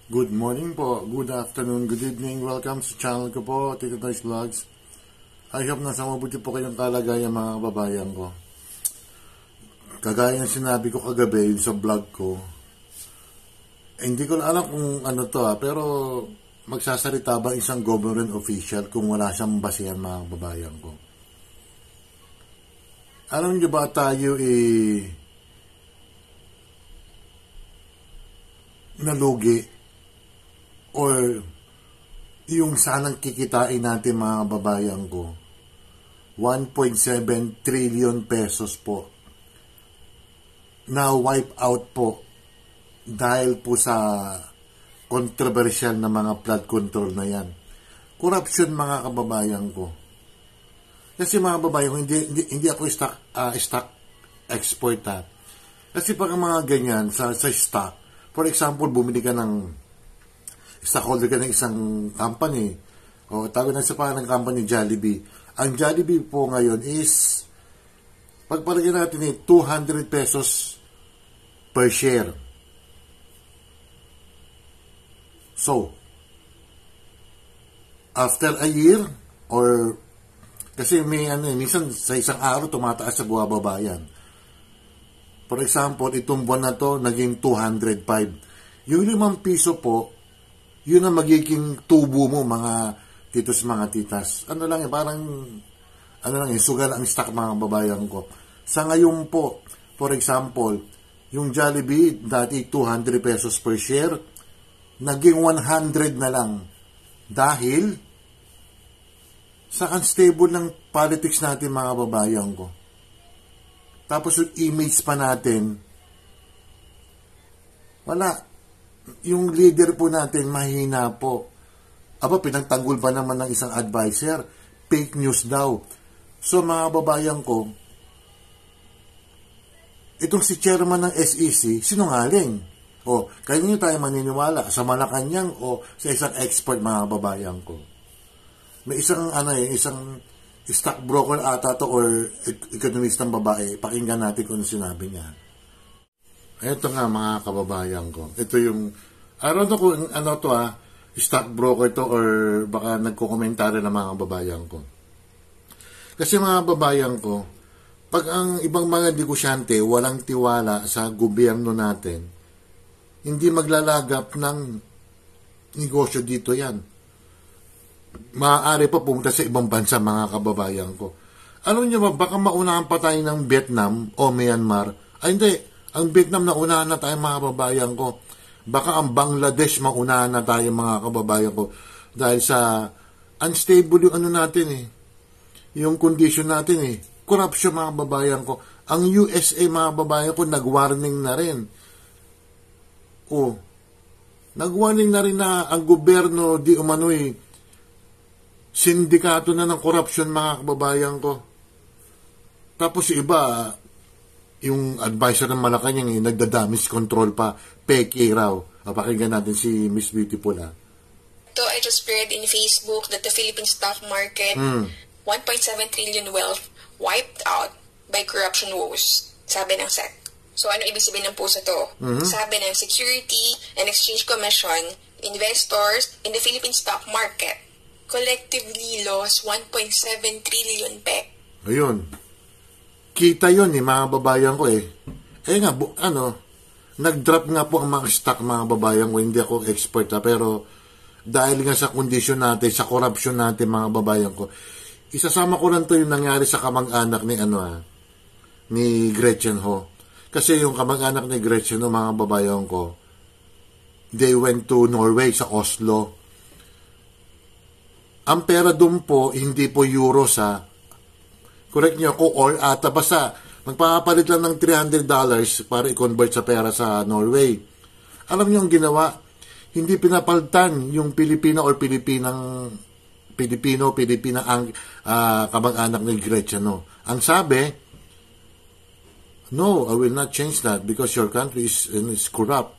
Good morning po, good afternoon, good evening, welcome sa channel ko po, Tito Toys Vlogs. I hope nasa mabuti po kayong kalagayan mga kababayan ko. Kagaya ng sinabi ko kagabi sa vlog ko, hindi ko na alam kung ano to pero magsasalita ba isang government official kung wala siyang basihan mga kababayan ko? Alam niyo ba tayo nalugi or yung sanang kikitain natin mga kababayan ko 1.7 trillion pesos po na wipe out po dahil po sa controversial na mga flood control na yan. Corruption mga kababayan ko. Kasi mga kababayan ko, hindi ako stock expert Kasi pag mga ganyan sa stock, for example, bumili ka ng stockholder ka ng isang company, o tawag na sa pangalan ng company, Jollibee. Ang Jollibee po ngayon is, pagpalagay natin 200 pesos per share. So, after a year, or, kasi may minsan sa isang araw tumataas sa bumababa yan. For example, itong buwan na to, naging 205. Yung 5 piso po, yun ang magiging tubo mo, mga titos, mga titas. Ano lang parang, sugal ang stock mga babayan ko. Sa ngayon po, for example, yung Jollibee, dati 200 pesos per share, naging 100 na lang. Dahil, sa unstable ng politics natin mga babayan ko. Tapos yung image pa natin, wala. Yung leader po natin, mahina po. Pinagtanggol pa naman ng isang advisor. Fake news daw. So mga babayan ko, itong si chairman ng SEC, sinungaling. Kaya nyo tayo maniniwala sa Malacanang o sa isang expert mga babayan ko. May isang isang stockbroker ata to or ekonomistang babae, pakinggan natin kung sinabi niya. Ito nga mga kababayan ko. Ito yung, I don't know kung stockbroker to or baka nagkokomentary ng mga kababayan ko. Kasi mga kababayan ko, pag ang ibang mga negosyante walang tiwala sa gobyerno natin, hindi maglalagap ng negosyo dito yan. Maaari pa pumunta sa ibang bansa mga kababayan ko. Alam niyo ba, baka maunahan pa tayo ng Vietnam o Myanmar. Hindi, ang Vietnam na unahan na tayo mga kababayan ko. Baka ang Bangladesh maunahan na tayo mga kababayan ko. Dahil sa unstable yung natin yung condition natin corruption mga kababayan ko. Ang USA mga kababayan ko nag-warning na rin. Nag-warning na rin na ang gobyerno di umano'y sindikato na ng corruption mga kababayan ko. Tapos iba, yung advisor ng Malacanang nagda-damage control pa, peke raw. Pakinggan natin si Miss Beautiful So I just read in Facebook that the Philippine stock market 1.7 trillion wealth wiped out by corruption woes, sabi ng SEC. So ano ibig sabihin ng post ito? Sabi ng Security and Exchange Commission, investors in the Philippine stock market collectively lost 1.7 trillion pe. Ayun. Kita yun mga babayan ko nag-drop nga po ang mga stock mga babayan ko. Hindi ako expert pero dahil nga sa kondisyon natin, sa corruption natin mga babayan ko, isasama ko lang to yung nangyari sa kamag-anak ni ni Gretchen Ho. Kasi yung kamag-anak ni Gretchen Ho mga babayan ko, they went to Norway sa Oslo. Ang pera doon po, hindi po euro correct niyo ako, or basta, magpapalit lang ng $300 para i-convert sa pera sa Norway. Alam niyo ang ginawa? Hindi pinapalitan yung Pilipino or Pilipina ang kamag-anak ni Gretchen. No? Ang sabi, no, I will not change that because your country is corrupt.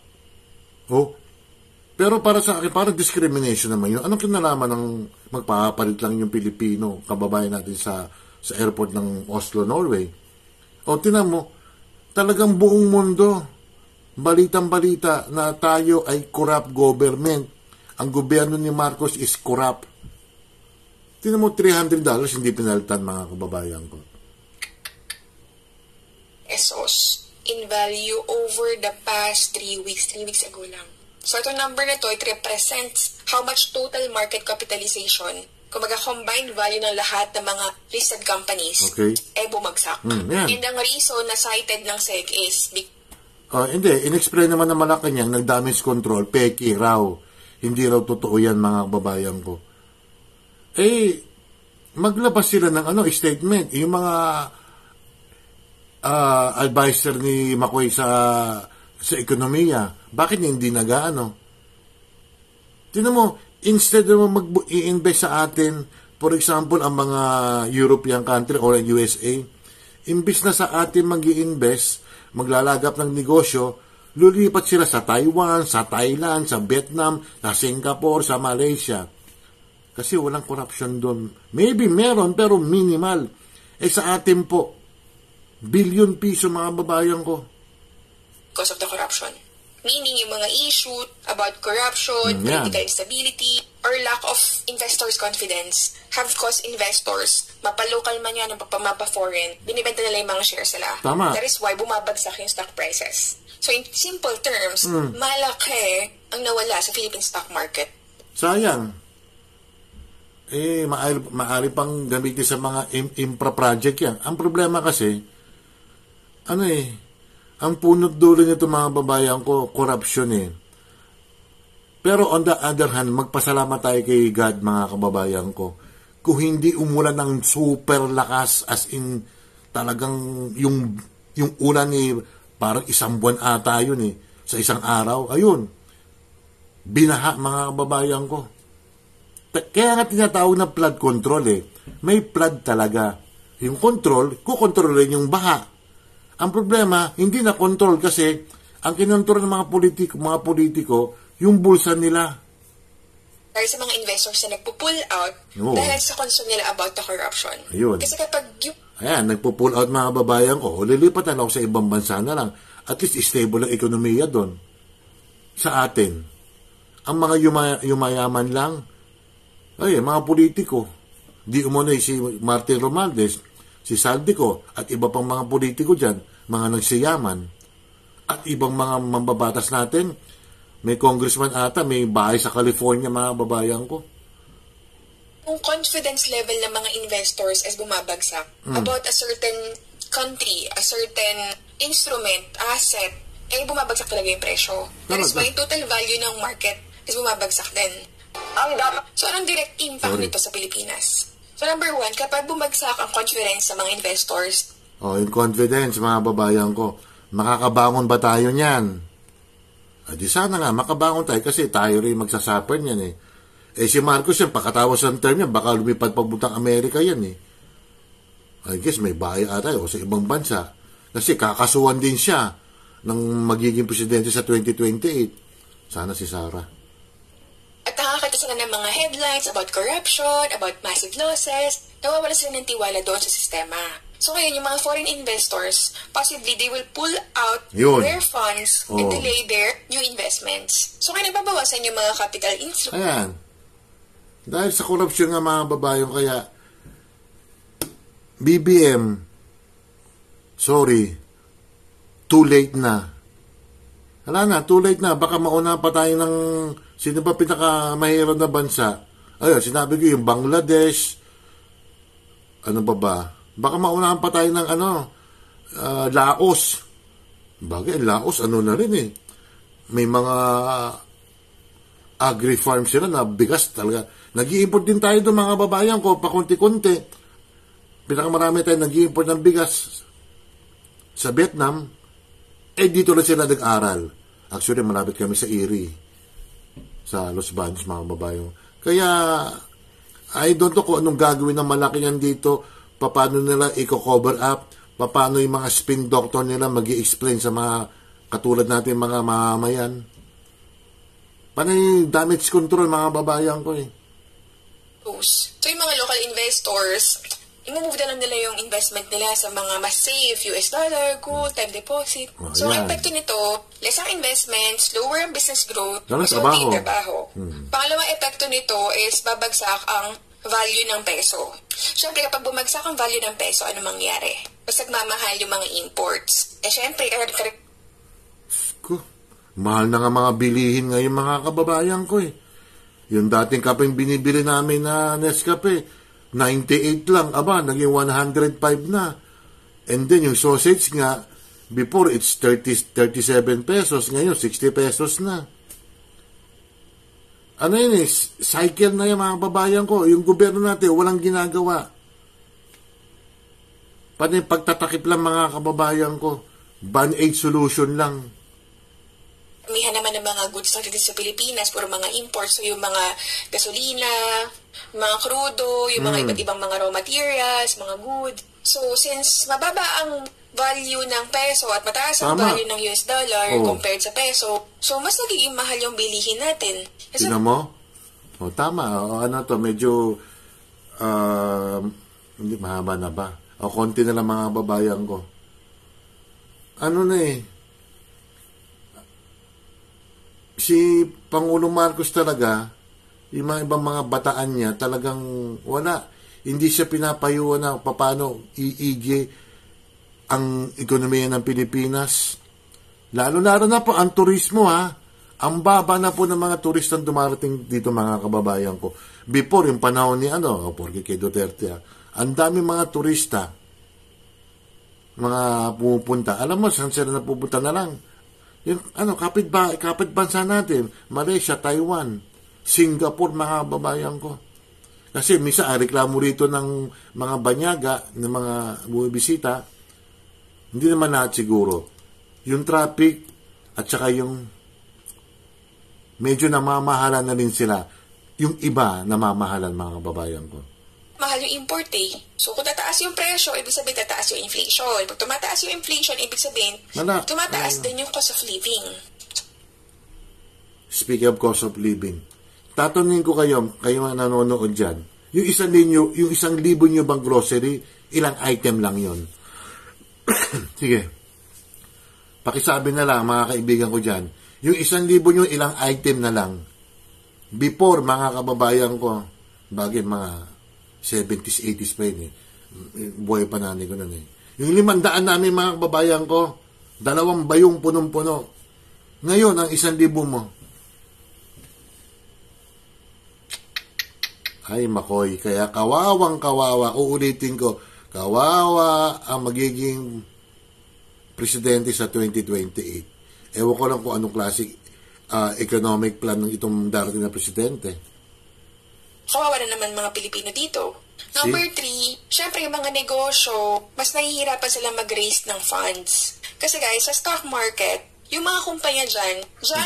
Pero para sa akin, parang discrimination naman yun. Anong kinalaman ng magpapalit lang yung Pilipino, kababayan natin sa airport ng Oslo, Norway? Tinan mo, talagang buong mundo balitang-balita na tayo ay corrupt government. Ang gobyerno ni Marcos is corrupt. Tingnan mo, $300 hindi pinalitan, mga kababayan ko. Pesos in value over the past 3 weeks. 3 weeks ago lang. So, itong number na to, it represents how much total market capitalization, kumbaga combined value ng lahat ng mga listed companies, bumagsak. And ang reason na cited ng SEC is hindi, in-explain naman ng Malacanang nag-damage control, peki raw. Hindi raw totoo yan, mga kababayan ko. Maglabas sila ng statement. Yung mga advisor ni Makoy sa ekonomiya, bakit hindi nag-ano? Tinan mo, instead na mag-i-invest sa atin, for example, ang mga European country or USA, imbis na sa atin mag-i-invest, maglalagap ng negosyo, lulipat sila sa Taiwan, sa Thailand, sa Vietnam, sa Singapore, sa Malaysia. Kasi walang corruption doon. Maybe meron, pero minimal. Sa atin po, billion piso, mga babayan ko. Because of the corruption. Meaning yung mga issue about corruption, political instability, or lack of investors' confidence have caused investors, mapa-local man yan, mapa-foreign, binibenta nila yung mga shares nila. Tama. That is why bumabagsak yung stock prices. So in simple terms, malaki ang nawala sa Philippine stock market. Sayang. Maaari pang gamitin sa mga infra project yan. Ang problema kasi, ang punot dulo nito, mga babayan ko, corruption Pero on the other hand, magpasalamat tayo kay God, mga kababayan ko. Kung hindi umulan ng super lakas, as in talagang yung ulan parang isang buwan ata yun sa isang araw. Ayun, binaha, mga kababayan ko. Kaya nga tinatawag na flood control May flood talaga. Yung control, kukontrolin yung baha. Ang problema, hindi na control kasi ang kinontrol ng mga politiko, yung bulsa nila. Dahil sa mga investors na nagpo-pull out dahil sa concern nila about the corruption. Ayun. Kasi kapag nagpo-pull out, mga babayan ko, lilipatan ako sa ibang bansa na lang. At least stable ang ekonomiya doon. Sa atin. Ang mga yumayaman lang, mga politiko. Di umunoy si Martin Romualdez, si Saldico, at iba pang mga politiko dyan, mga nagsiyaman. At ibang mga mambabatas natin, may congressman ata, may bahay sa California, mga babayan ko. Kung confidence level ng mga investors is bumabagsak about a certain country, a certain instrument, asset, bumabagsak talaga yung presyo. That is why total value ng market is bumabagsak din. So, anong direct impact nito sa Pilipinas? So, number 1, kapag bumagsak ang confidence sa mga investors. Yung confidence, mga babayan ko, makakabangon ba tayo niyan? Di sana nga, makabangon tayo kasi tayo rin magsasuffer niyan si Marcos yan, pagkatapos ng term niya, baka lumipad pagbutang Amerika yan I guess may bahay ata o sa ibang bansa. Kasi kakasuhan din siya ng magiging presidente sa 2028. Sana si Sara. At nakakita sila ng mga headlines about corruption, about massive losses, nawawala sila ng tiwala doon sa sistema. So ngayon, yung mga foreign investors, possibly they will pull out their funds and delay their new investments. So kaya nababawasan yung mga capital inflow. Ayan. Dahil sa corruption nga, mga babayan, kaya BBM, sorry, too late na. Wala na, too late na. Baka mauna pa tayo ng sino ba pinakamahirap na bansa. Ayun, sinabi ko yung Bangladesh, ano ba? Baka maunahan pa tayo ng Laos. Bagay, Laos, na rin May mga agri-farm sila na bigas talaga. Nag-i-import din tayo doon, mga babayan ko, pakunti-kunti. Pinakamarami tayo nag-i-import ng bigas sa Vietnam. Dito lang sila nag-aral. Actually, malapit kami sa Erie, sa Los Baños, mga babayan. Kaya, I don't know kung anong gagawin ng malaki yan dito, paano nila i-cover up, paano yung mga spin doctor nila mag-i-explain sa mga katulad natin mga mamamayan. Paano yung damage control, mga babayan ko So yung mga local investors, i-move na lang nila yung investment nila sa mga mas safe, US dollar, gold, time deposit. So, yan. ang epekto nito, less ang investments, lower ang business growth, Walang mas trabaho. konti trabaho. Pangalawang epekto nito is babagsak ang value ng peso. Siyempre, kapag bumagsak ang value ng peso, ano mangyari? Mas nagmamahal yung mga imports. Siyempre, Ko, mahal na nga mga bilihin ngayon mga kababayan ko eh. Yung dating kapeng binibili namin na Nescafe, 98 lang, aba, naging 105 na. And then yung sausage nga, before it's 37 pesos, ngayon 60 pesos na. Ano yun eh, cycle na yung mga babayan ko. Yung gobyerno natin, walang ginagawa. Pati pagtatakip lang mga kababayan ko, band-aid solution lang. Mihan naman ng mga goods natin sa Pilipinas, puro mga imports. So, yung mga gasolina, mga krudo, yung mga iba't ibang mga raw materials, mga goods. So, since mababa ang value ng peso at mataas ang value ng US dollar compared sa peso, so mas nagiging mahal yung bilihin natin. Tignan mo? O, tama. O, ano to, medyo hindi mahaba na ba? O, konti na lang mga babayan ko. Ano na eh, si Pangulong Marcos talaga, yung mga ibang mga bataan niya, talagang wala. Hindi siya pinapayuan na paano iigi ang ekonomiya ng Pilipinas. Lalo-lalo na po ang turismo ha. Ang baba na po ng mga turistang dumarating dito mga kababayan ko. Before yung panahon ni porque kay Duterte ang dami mga turista, mga pumupunta. Alam mo, saan sila napupunta na lang? Yung, kapit bansa natin, Malaysia, Taiwan, Singapore, mga babayan ko. Kasi misa reklamo rito ng mga banyaga, ng mga bumibisita, hindi naman lahat siguro. Yung traffic, at saka yung medyo namamahalan na rin sila. Yung iba namamahalan mga babayan ko. Mahal yung import eh. So, kung tataas yung presyo, ibig sabihin tataas yung inflation. Pag tumataas yung inflation, ibig sabihin, tumataas din yung cost of living. Speaking of cost of living, tatanungin ko kayo nanonood dyan, yung 1,000 nyo bang grocery, ilang item lang yon? Sige. Pakisabi na lang, mga kaibigan ko dyan, yung 1,000 nyo, ilang item na lang. Before, mga kababayan ko, bagay mga 70s, 80s pa yun eh. Buhay pa nanay ko nun eh. Yung 500 namin mga kababayan ko, 2 bayong punong-puno. Ngayon, ang 1,000 mo. Ay, makoy. Kaya kawawang-kawawa. Uulitin ko, kawawa ang magiging presidente sa 2028. Ewan ko lang kung anong klaseng economic plan ng itong darating na presidente. Kawawa na naman mga Pilipino dito. Number 3, syempre yung mga negosyo, mas nahihirapan sila mag-raise ng funds. Kasi guys, sa stock market, yung mga kumpanya dyan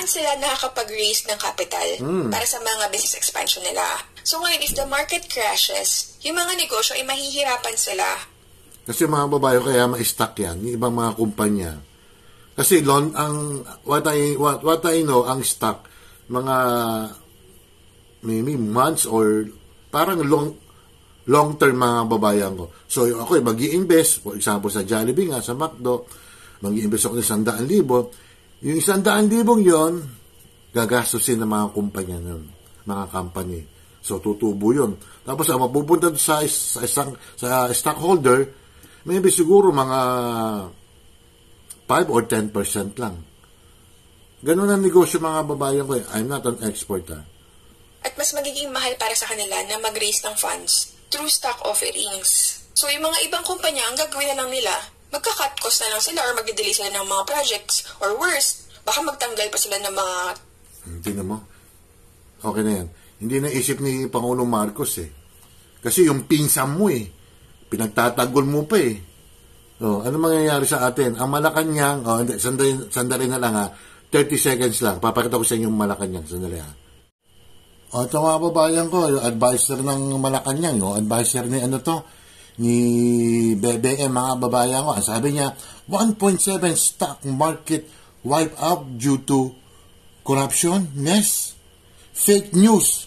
sila nakakapag-raise ng capital para sa mga business expansion nila. So ngayon, if the market crashes, yung mga negosyo ay mahihirapan sila. Kasi mga babae, kaya ma-stock yan, yung ibang mga kumpanya. Kasi what I know, ang stock, mga maybe months or parang long term mga babayan ko. So ako mag-i-invest, for example sa Jollibee nga, sa McDo, mag-i-invest ako ng 100,000. Yung 100,000 yon, gagastusin ng mga kumpanya nun, mga company. So tutubo yun. Tapos mapupunta sa stockholder, maybe siguro mga 5 or 10% lang. Ganun ang negosyo mga babayan ko. I'm not an expert At mas magiging mahal para sa kanila na mag-raise ng funds through stock offerings. So, yung mga ibang kumpanya, ang gagawin na lang nila, magka-cut cost na lang sila or mag-delay sila ng mga projects. Or worse, baka magtanggal pa sila ng mga... Hindi na mo. Okay na yan. Hindi na isip ni Pangulong Marcos eh. Kasi yung pinsan mo eh. Pinagtatagol mo pa eh. So, ano mangyayari sa atin? Ang Malacanang, sandali na lang 30 seconds lang. Papakita ko sa inyo yung Malacanang. Sandali ito mga babayan ko, yung advisor ng Malacanang, advisor ni ni BBM mga babayan ko. Sabi niya, 1.7 stock market wipe out due to corruption, fake news.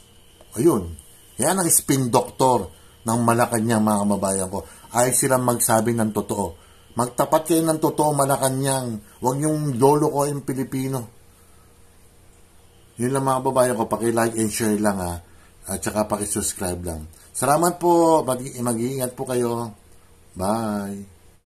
Ayun. Yan ang spin doctor ng Malacanang, mga kababayan ko. Ay silang magsabi ng totoo. Magtapat kayo ng totoo, Malacanang. Huwag yung lolo ko yung Pilipino. Yun lang, mga kababayan ko. Paki-like and share lang, ha. At saka paki-subscribe lang. Salamat po. Mag-iingat po kayo. Bye.